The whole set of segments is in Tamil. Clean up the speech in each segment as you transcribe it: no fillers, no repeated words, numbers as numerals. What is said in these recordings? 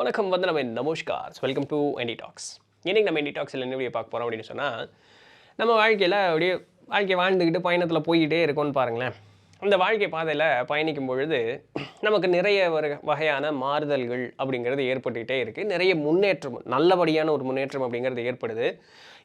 வணக்கம் நம்ம நமஸ்கார் வெல்கம் டு என்டி டாக்ஸ். இன்றைக்கி நம்ம என்டி டாக்ஸில் என்ன வீடியோ பார்க்க போகிறோம் அப்படின்னு சொன்னால், நம்ம வாழ்க்கையில் அப்படியே வாழ்க்கை வாழ்ந்துக்கிட்டு பயணத்தில் போய்கிட்டே இருக்கோன்னு பாருங்களேன். அந்த வாழ்க்கை பாதையில் பயணிக்கும் பொழுது நமக்கு நிறைய வகையான மாறுதல்கள் அப்படிங்கிறது ஏற்பட்டுக்கிட்டே இருக்குது. நிறைய முன்னேற்றம், நல்லபடியான ஒரு முன்னேற்றம் அப்படிங்கிறது ஏற்படுது.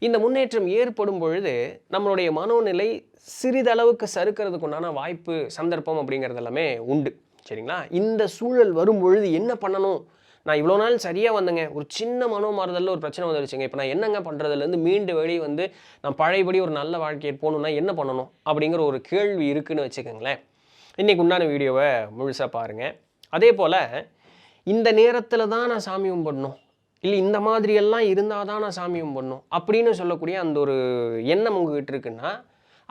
இந்த முன்னேற்றம் ஏற்படும் பொழுது நம்மளுடைய மனோநிலை சிறிதளவுக்கு சறுக்கிறதுக்குண்டான வாய்ப்பு, சந்தர்ப்பம் அப்படிங்கிறது எல்லாமே உண்டு. சரிங்களா? இந்த சூழல் வரும் பொழுது என்ன பண்ணணும்? நான் இவ்வளோ நாள் சரியாக வந்தேங்க, ஒரு சின்ன மனோ மாறுதலில் ஒரு பிரச்சனை வந்துருச்சுங்க, இப்போ நான் என்னங்க பண்ணுறதுலேருந்து மீண்டு வெளியே வந்து நான் பழையபடி ஒரு நல்ல வாழ்க்கையை போகணுன்னா என்ன பண்ணணும் அப்படிங்கிற ஒரு கேள்வி இருக்குதுன்னு வச்சுக்கோங்களேன். இன்றைக்கி உண்டான வீடியோவை முழுசாக பாருங்கள். அதே போல் இந்த நேரத்தில் தான் நான் சாமி கும்பிடணும், இல்லை இந்த மாதிரியெல்லாம் இருந்தால் தான் நான் சாமி கும்பிடணும் அப்படின்னு சொல்லக்கூடிய அந்த ஒரு எண்ணம் உங்ககிட்ட இருக்குன்னா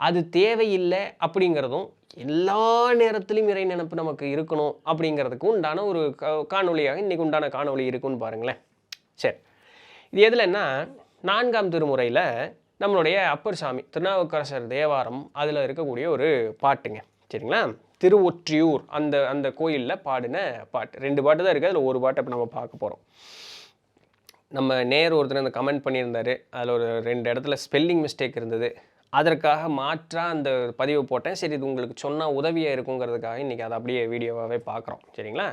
அது தேவையில்லை அப்படிங்கிறதும், எல்லா நேரத்திலையும் இறை நினைப்பு நமக்கு இருக்கணும் அப்படிங்கிறதுக்கு உண்டான ஒரு காணொலியாக இன்றைக்கி உண்டான காணொலி இருக்குன்னு பாருங்களேன். சரி, இது எதுலன்னா 4ஆம் திருமுறையில் நம்மளுடைய அப்பர் சாமி திருநாவுக்கரசர் தேவாரம் அதில் இருக்கக்கூடிய ஒரு பாட்டுங்க. சரிங்களா? திருவொற்றியூர் அந்த அந்த கோயிலில் பாடின பாட்டு. 2 பாட்டு தான் இருக்குது, அதில் ஒரு பாட்டை இப்போ நம்ம பார்க்க போகிறோம். நம்ம ஒருத்தர் அந்த கமெண்ட் பண்ணியிருந்தார், அதில் ஒரு 2 இடத்துல ஸ்பெல்லிங் மிஸ்டேக் இருந்தது, அதற்காக மாற்றாக அந்த பதிவை போட்டேன். சரி, இது உங்களுக்கு சொன்னால் உதவியாக இருக்குங்கிறதுக்காக இன்றைக்கி அதை அப்படியே வீடியோவாகவே பார்க்குறோம். சரிங்களா?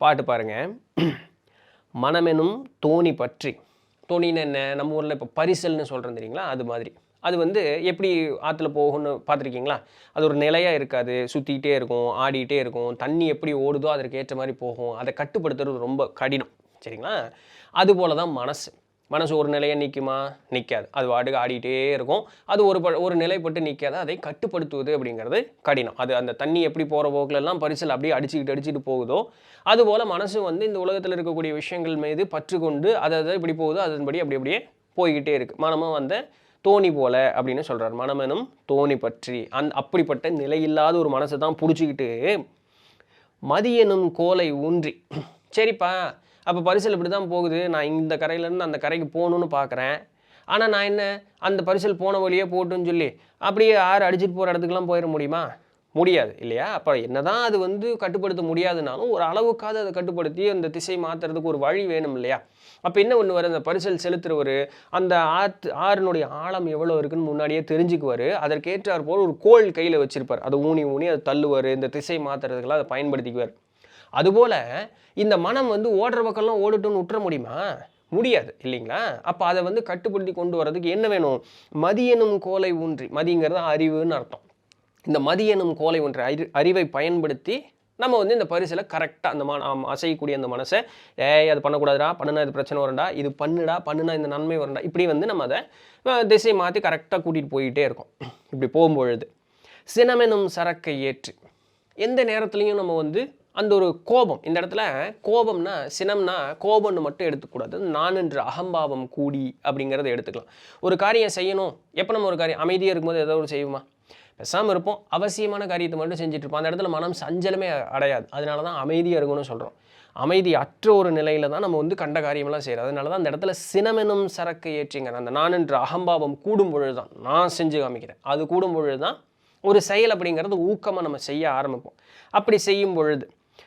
பாட்டு பாருங்கள். மனமெனும் தோணி பற்றி, தோணின்னு என்ன, நம்ம ஊரில் இப்போ பரிசல்னு சொல்கிறோம் தெரியுங்களா, அது மாதிரி. அது வந்து எப்படி ஆற்றுல போகும்னு பார்த்துருக்கீங்களா? அது ஒரு நிலையாக இருக்காது, சுற்றிக்கிட்டே இருக்கும், ஆடிக்கிட்டே இருக்கும். தண்ணி எப்படி ஓடுதோ அதற்கு ஏற்ற மாதிரி போகும். அதை கட்டுப்படுத்துறது ரொம்ப கடினம். சரிங்களா? அதுபோல் தான் மனசு ஒரு நிலையை நிற்குமா? நிற்காது. அது வாட்டுக்கு ஆடிக்கிட்டே இருக்கும். அது ஒரு நிலைப்பட்டு நிற்காது. அதை கட்டுப்படுத்துவது அப்படிங்கிறது கடினம். அது அந்த தண்ணி எப்படி போகிற போக்கிலெல்லாம் பரிசல் அப்படியே அடிச்சுக்கிட்டு போகுதோ, அதுபோல் மனசு வந்து இந்த உலகத்தில் இருக்கக்கூடிய விஷயங்கள் மீது பற்று கொண்டு அதை இப்படி போகுதோ அதன்படி அப்படியே போய்கிட்டே இருக்குது. மனமும் வந்த தோணி போல அப்படின்னு சொல்கிறார். மனமெனும் தோணி பற்றி அப்படிப்பட்ட நிலையில்லாத ஒரு மனசை தான் பிடிச்சிக்கிட்டு மதியெனும் கோலை ஊன்றி, சரிப்பா அப்போ பரிசல் இப்படி தான் போகுது, நான் இந்த கரையிலேருந்து அந்த கரைக்கு போகணுன்னு பார்க்குறேன், ஆனால் நான் என்ன அந்த பரிசல் போன வழியே போட்டுன்னு சொல்லி அப்படியே அடிச்சுட்டு போகிற இடத்துக்குலாம் போயிட முடியுமா? முடியாது இல்லையா? அப்போ என்ன தான் அது வந்து கட்டுப்படுத்த முடியாதுனாலும் ஒரு அளவுக்காவது அதை கட்டுப்படுத்தி அந்த திசை மாற்றுறதுக்கு ஒரு வழி வேணும் இல்லையா? அப்போ என்ன பண்ணுவார், அந்த பரிசல் செலுத்துறவர் அந்த ஆறினுடைய ஆழம் எவ்வளோ இருக்குன்னு முன்னாடியே தெரிஞ்சுக்குவார். அதற்கேற்றார் போல் ஒரு கோல் கையில் வச்சுருப்பார். அதை ஊனி அதை தள்ளுவார், இந்த திசை மாற்றுறதுக்கெல்லாம் அதை பயன்படுத்திக்குவார். அதுபோல் இந்த மனம் வந்து ஓடுற பக்கம்லாம் ஓடுட்டுன்னு விட்டுற முடியுமா? முடியாது இல்லைங்களா? அப்போ அதை வந்து கட்டுப்படுத்தி கொண்டு வரதுக்கு என்ன வேணும்? மதியெனும் கோலை ஊன்றி, மதிங்கிறது அறிவுன்னு அர்த்தம். இந்த மதியெனும் கோலை ஊன்றி அறிவை பயன்படுத்தி நம்ம வந்து இந்த பரிசலை கரெக்டாக அந்த அசையக்கூடிய அந்த மனசை, அது பண்ணக்கூடாதுடா, பண்ணுனா இது பிரச்சனை வரும்டா, இது பண்ணுனா இந்த நன்மை வரும்டா, இப்படி வந்து நம்ம அதை திசை மாற்றி கரெக்டாக கூட்டிகிட்டு போயிட்டே இருக்கோம். இப்படி போகும்பொழுது சினமெனும் சரக்கை ஏற்று, எந்த நேரத்துலையும் நம்ம வந்து அந்த ஒரு கோபம், இந்த இடத்துல கோபம்னா சினம்னா கோபம்னு மட்டும் எடுத்துக்கூடாது, நான் என்ற அகம்பாவம் கூடி அப்படிங்கிறத எடுத்துக்கலாம். ஒரு காரியம் செய்யணும், எப்போ நம்ம ஒரு காரியம் அமைதியாக இருக்கும்போது ஏதோ ஒரு செய்வோமா? பேசாமல் இருப்போம், அவசியமான காரியத்தை மட்டும் செஞ்சுட்டு இருப்போம். அந்த இடத்துல மனம் சஞ்சலமே அடையாது. அதனால தான் அமைதியாக இருக்குன்னு சொல்கிறோம். அமைதி அற்ற ஒரு நிலையில் தான் நம்ம வந்து கண்ட காரியமெல்லாம் செய்கிறோம். அதனால தான் அந்த இடத்துல சினமெனும் சரக்கை ஏற்றிங்க, அந்த நான் என்ற அகம்பாவம் கூடும் பொழுது தான், நான் செஞ்சு காமிக்கிறேன், அது கூடும் பொழுது தான் ஒரு செயல் அப்படிங்கிறது ஊக்கமாக நம்ம செய்ய ஆரம்பிப்போம். அப்படி செய்யும் பொழுது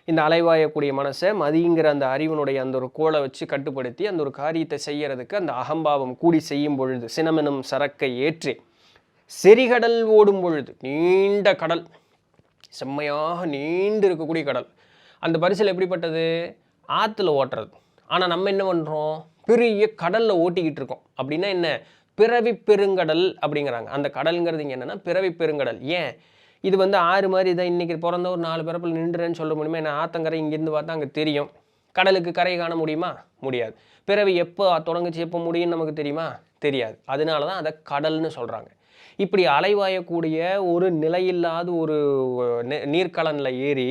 இந்த அலைவாயக்கூடிய மனசை மதிங்கிற அந்த அறிவனுடைய அந்த ஒரு கோலை வச்சு கட்டுப்படுத்தி அந்த ஒரு காரியத்தை செய்யறதுக்கு அந்த அகம்பாவம் கூடி செய்யும் பொழுது சினமெனும் சரக்கை ஏற்றி செறிகடல் ஓடும் பொழுது, நீண்ட கடல், செம்மையாக நீண்டு இருக்கக்கூடிய கடல், அந்த பரிசல் எப்படிப்பட்டது? ஆற்றுல ஓட்டுறது. ஆனால் நம்ம என்ன பண்ணுறோம்? பெரிய கடலில் ஓட்டிக்கிட்டு இருக்கோம். அப்படின்னா என்ன? பிறவி பெருங்கடல் அப்படிங்கிறாங்க. அந்த கடல்ங்கிறது இங்கே என்னென்னா பிறவி பெருங்கடல். ஏன் இது வந்து ஆறு மாதிரி இதை இன்றைக்கி பிறந்த ஒரு 4 பிறப்பில் நின்றுறேன்னு சொல்ல முடியுமா? ஏன்னா ஆத்தங்கரை இங்கேருந்து பார்த்தா அங்கே தெரியும். கடலுக்கு கரை காண முடியுமா? முடியாது. பிறவி எப்போ தொடங்குச்சு, எப்போ முடியும்னு நமக்கு தெரியுமா? தெரியாது. அதனால தான் அதை கடல்னு சொல்கிறாங்க. இப்படி அலைவாயக்கூடிய ஒரு நிலையில்லாத ஒரு நீர்க்கலனில் ஏறி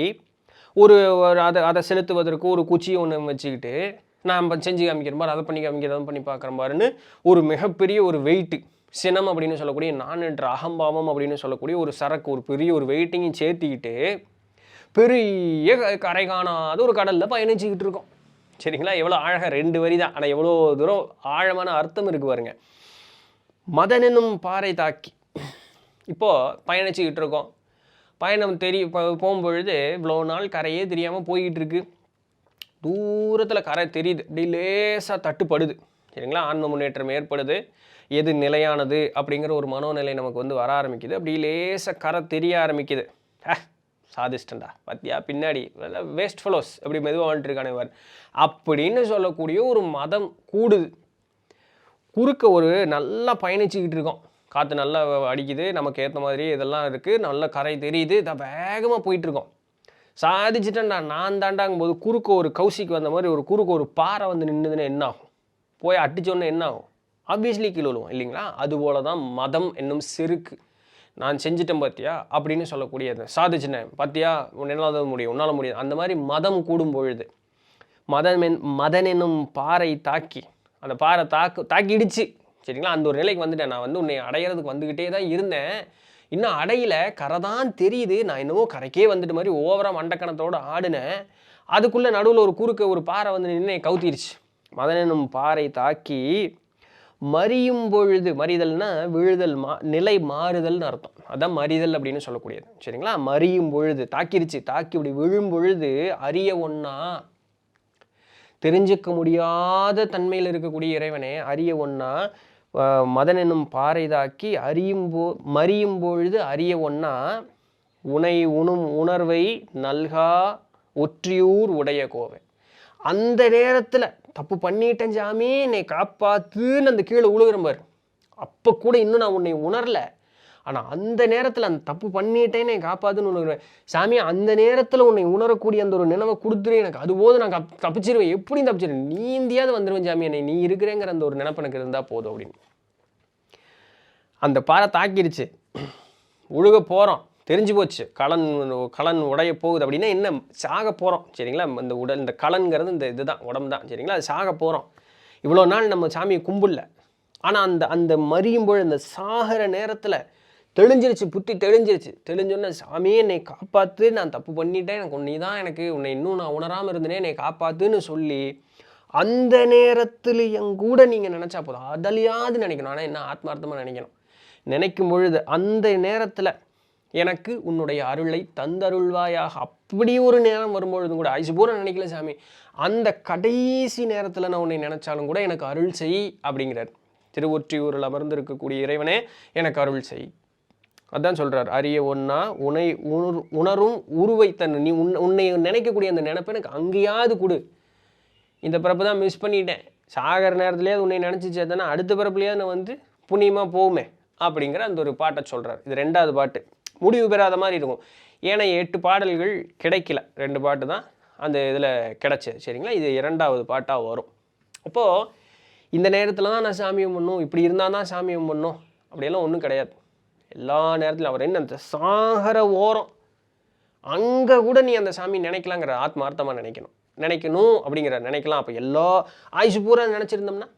அதை செலுத்துவதற்கு ஒரு குச்சி ஒன்று வச்சுக்கிட்டு நான் செஞ்சு காமிக்கிறேன் பாரு, அதை பண்ணி காமிக்கிறதும் பண்ணி பார்க்குறேன் பாருன்னு ஒரு மிகப்பெரிய ஒரு வெயிட்டு, சினம் அப்படின்னு சொல்லக்கூடிய நான் என்ற அகம்பாவம் அப்படின்னு சொல்லக்கூடிய ஒரு சரக்கு, ஒரு பெரிய ஒரு வெயிட்டிங்கையும் சேர்த்திக்கிட்டு பெரிய கரை காணாத ஒரு கடலில் பயணிச்சுக்கிட்டு இருக்கோம். சரிங்களா? எவ்வளோ அழகாக 2 வரி தான், ஆனால் எவ்வளோ தூரம் ஆழமான அர்த்தம் இருக்குது பாருங்க. மதனெனும் பாறை தாக்கி, இப்போது பயணிச்சுக்கிட்டு இருக்கோம். பயணம் போகும்பொழுது இவ்வளோ நாள் கரையே தெரியாமல் போய்கிட்டு இருக்கு. தூரத்தில் கரை தெரியுது, அப்படி லேசாக தட்டுப்படுது. சரிங்களா, ஆன்ம முன்னேற்றம் ஏற்படுது, எது நிலையானது அப்படிங்கிற ஒரு மனோநிலை நமக்கு வந்து வர ஆரம்பிக்குது. அப்படி லேசாக கரை தெரிய ஆரம்பிக்குது. சாதிச்சிட்டா பார்த்தியா, பின்னாடி வேஸ்ட் ஃபெலோஸ் அப்படி மெதுவாக வந்துட்டு இருக்கானே அப்படின்னு சொல்லக்கூடிய ஒரு மதம் கூடுது. குறுக்க ஒரு நல்லா பயணிச்சுக்கிட்டு இருக்கோம், காற்று நல்லா அடிக்குது, நமக்கு ஏற்ற மாதிரி இதெல்லாம் இருக்குது, நல்ல கரை தெரியுது, இதான் வேகமாக போயிட்டுருக்கோம். சாதிச்சுட்டேன்டா நான் தாண்டாங்கும்போது குறுக்க ஒரு கௌசிக்கு வந்த மாதிரி ஒரு குறுக்க ஒரு பாறை வந்து நின்றுதுன்னா என்ன ஆகும்? போய் அடித்தோன்னே என்ன ஆகும்? ஆப்வியஸ்லி கீழே விழுவோம் இல்லைங்களா? அதுபோல தான் மதம் என்னும் செருக்கு. நான் செஞ்சிட்டேன் பார்த்தியா அப்படின்னு சொல்லக்கூடியது, சாதிச்சிட்டேன் பார்த்தியா உன்னால் முடியும், உன்னால் முடியாது, அந்த மாதிரி மதம் கூடும் பொழுது மதன் என்னும் பாறை தாக்கி, அந்த பாறை தாக்கிடுச்சு. சரிங்களா, அந்த ஒரு நிலைக்கு வந்துட்டேன். நான் வந்து உன்னை அடையிறதுக்கு வந்துக்கிட்டே தான் இருந்தேன், இன்னும் அடையில, கரை தான் தெரியுது, நான் என்னவோ கரைக்கே வந்துட்டு மாதிரி ஓவராக மண்டக்கணத்தோடு ஆடினேன். அதுக்குள்ளே நடுவில் ஒரு குறுக்க ஒரு பாறை வந்து நின்று கவுத்திருச்சு. மதன் என்னும் பாறை தாக்கி மறியும் பொழுது, மறிதல்னா விழுதல், நிலை மாறுதல்னு அர்த்தம், அதான் மறிதல் அப்படின்னு சொல்லக்கூடியது. சரிங்களா, மறியும் பொழுது தாக்கிருச்சு, தாக்கி இப்படி விழும் பொழுது அறிய ஒன்னா, தெரிஞ்சிக்க முடியாத தன்மையில் இருக்கக்கூடிய இறைவனே அறிய ஒன்னா, மதன் என்னும் பாறை தாக்கி மறியும் பொழுது அறிய ஒன்னா, உனை உணும் உணர்வை நல்கா ஒற்றியூர் உடைய கோவை. அந்த நேரத்தில் தப்பு பண்ணிட்டேன் சாமி என்னை காப்பாத்துன்னு அந்த கீழே உழுகிற பாரு, அப்போ கூட இன்னும் நான் உன்னை உணரல, ஆனால் அந்த நேரத்தில் அந்த தப்பு பண்ணிட்டேன்னு என்னை காப்பாத்துன்னு உணர்வேன் சாமி. அந்த நேரத்தில் உன்னை உணரக்கூடிய அந்த ஒரு நினைவை கொடுத்துரு எனக்கு, அது போதும், நான் தப்பிச்சிருவேன், எப்படி தப்பிச்சிருவேன், நீ இந்தியாவது வந்துடுவேன் சாமி, என்னை நீ இருக்கிறேங்கிற அந்த ஒரு நினைப்பு எனக்கு இருந்தால் போதும் அப்படின்னு. அந்த பாறை தாக்கிடுச்சு, உழுக போகிறோம், தெரிஞ்சு போச்சு, கலன் உடைய போகுது அப்படின்னா என்ன, சாக போகிறோம். சரிங்களா, இந்த உடல், இந்த கலன்கிறது இந்த இதுதான், உடம்பு தான். சரிங்களா, அது சாக போகிறோம். இவ்வளோ நாள் நம்ம சாமியை கும்பிடல, ஆனால் அந்த மறியும்போது அந்த சாகிற நேரத்தில் தெளிஞ்சிருச்சு, புத்தி தெளிஞ்சோன்னே சாமியே என்னை காப்பாற்று, நான் தப்பு பண்ணிட்டேன், எனக்கு உன்னை தான், எனக்கு உன்னை இன்னும் நான் உணராமல் இருந்தேனே, என்னை காப்பாற்றுன்னு சொல்லி அந்த நேரத்தில் எங்கூட நீங்கள் நினச்சா போதும், அதலையாவது நினைக்கணும். ஆனால் என்ன, ஆத்மார்த்தமாக நினைக்கணும். நினைக்கும் பொழுது அந்த நேரத்தில் எனக்கு உன்னுடைய அருளை தந்தருள்வாயாக, அப்படி ஒரு நேரம் வரும்பொழுதும் கூட, ஆயுசு பூரா நினைக்கல சாமி, அந்த கடைசி நேரத்தில் நான் உன்னை நினைச்சாலும் கூட எனக்கு அருள் செய் அப்படிங்கிறார். திருவொற்றியூரில் அமர்ந்திருக்கக்கூடிய இறைவனே எனக்கு அருள் செய், அதான் சொல்கிறார். அறிய ஒன்னா உன்னை உணரும் உருவை தன், நீ உன்னை நினைக்கக்கூடிய அந்த நினைப்பை எனக்கு அங்கேயாவது கொடு. இந்த பிறப்பு தான் மிஸ் பண்ணிட்டேன், சாகிற நேரத்துலேயாவது உன்னை நினச்சிச்சே தானே, அடுத்த பிறப்புலையாவது நான் வந்து புண்ணியமாக போகுமே அப்படிங்கிற அந்த ஒரு பாட்டை சொல்கிறார். இது 2வது பாட்டு, முடிவு பெறாத மாதிரி இருக்கும். ஏன்னா 8 பாடல்கள் கிடைக்கல, 2 பாட்டு தான் அந்த இதில் கிடச்சது. சரிங்களா, இது 2வது பாட்டாக வரும். அப்போது இந்த நேரத்தில் தான் நான் சாமியம் பண்ணும், இப்படி இருந்தால் தான் சாமியம் பண்ணும் அப்படியெல்லாம் ஒன்றும் கிடையாது. எல்லா நேரத்திலும் அவர் என்ன, அந்த சாகர ஓரம் அங்கே கூட நீ அந்த சாமி நினைக்கலாங்கிற, ஆத்மார்த்தமாக நினைக்கணும் அப்படிங்கிற நினைக்கலாம். அப்போ எல்லா ஆயுசு பூரா நினச்சிருந்தோம்னா,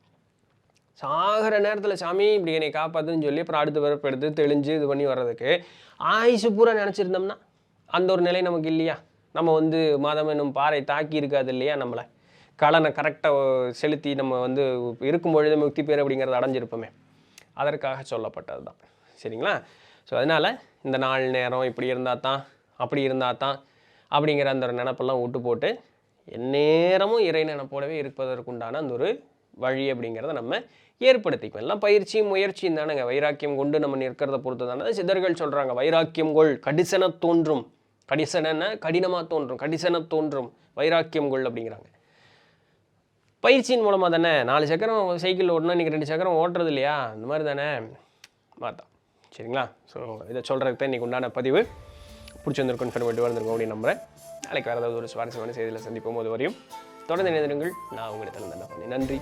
சாகிற நேரத்தில் சாமி இப்படி என்னை காப்பாற்றுன்னு சொல்லி அப்புறம் அடுத்த பிறப்பு எடுத்து தெளிஞ்சு இது பண்ணி வர்றதுக்கு ஆயுசு பூரா நினச்சிருந்தோம்னா அந்த ஒரு நிலை நமக்கு இல்லையா? நம்ம வந்து மதம் என்னும் பாறை தாக்கி இருக்காது இல்லையா? நம்மளை கலனை கரெக்டாக செலுத்தி நம்ம வந்து இருக்கும் பொழுது முக்தி பேர் அப்படிங்கிறத அடைஞ்சிருப்போமே, அதற்காக சொல்லப்பட்டது தான். சரிங்களா? ஸோ அதனால் இந்த நாள் நேரம் இப்படி இருந்தால் தான், அப்படி இருந்தால் தான் அப்படிங்கிற அந்த ஒரு நினப்பெல்லாம் விட்டு போட்டு எந்நேரமும் இறை நினப்போடவே இருப்பதற்குண்டான அந்த ஒரு வழி அப்படிங்கிறத நம்ம ஏற்படுத்திக்கும். எல்லாம் பயிற்சியும் முயற்சியும் தானுங்க. வைராக்கியம் கொண்டு நம்ம நிற்கிறத பொறுத்து தானே சித்தர்கள் சொல்கிறாங்க, வைராக்கியம் கொள் கடிசன தோன்றும், கடிசன கடினமாக தோன்றும், கடிசன தோன்றும், வைராக்கியம் கொள் அப்படிங்கிறாங்க. பயிற்சியின் மூலமாக தானே. 4 சக்கரம் சைக்கிள் ஓடனா இன்றைக்கி 2 சக்கரம் ஓட்டுறது இல்லையா? அந்த மாதிரி தானே மாற்றா. சரிங்களா? ஸோ இதை சொல்கிறதுக்கு தான் இன்றைக்கி உண்டான பதிவு. பிடிச்சிருந்திருக்கும், இன்ஃபர்மேட்டிவாக இருந்திருக்கும் அப்படின்னு நம்புகிறேன். நாளைக்கு வேறு ஏதாவது ஒரு சுவாரஸ்யமான செய்தியில் சந்திப்போம். அது வரையும் தொடர்ந்து இணைந்திருங்கள். நான் உங்களிடத்தில் என்ன பண்ணேன். நன்றி.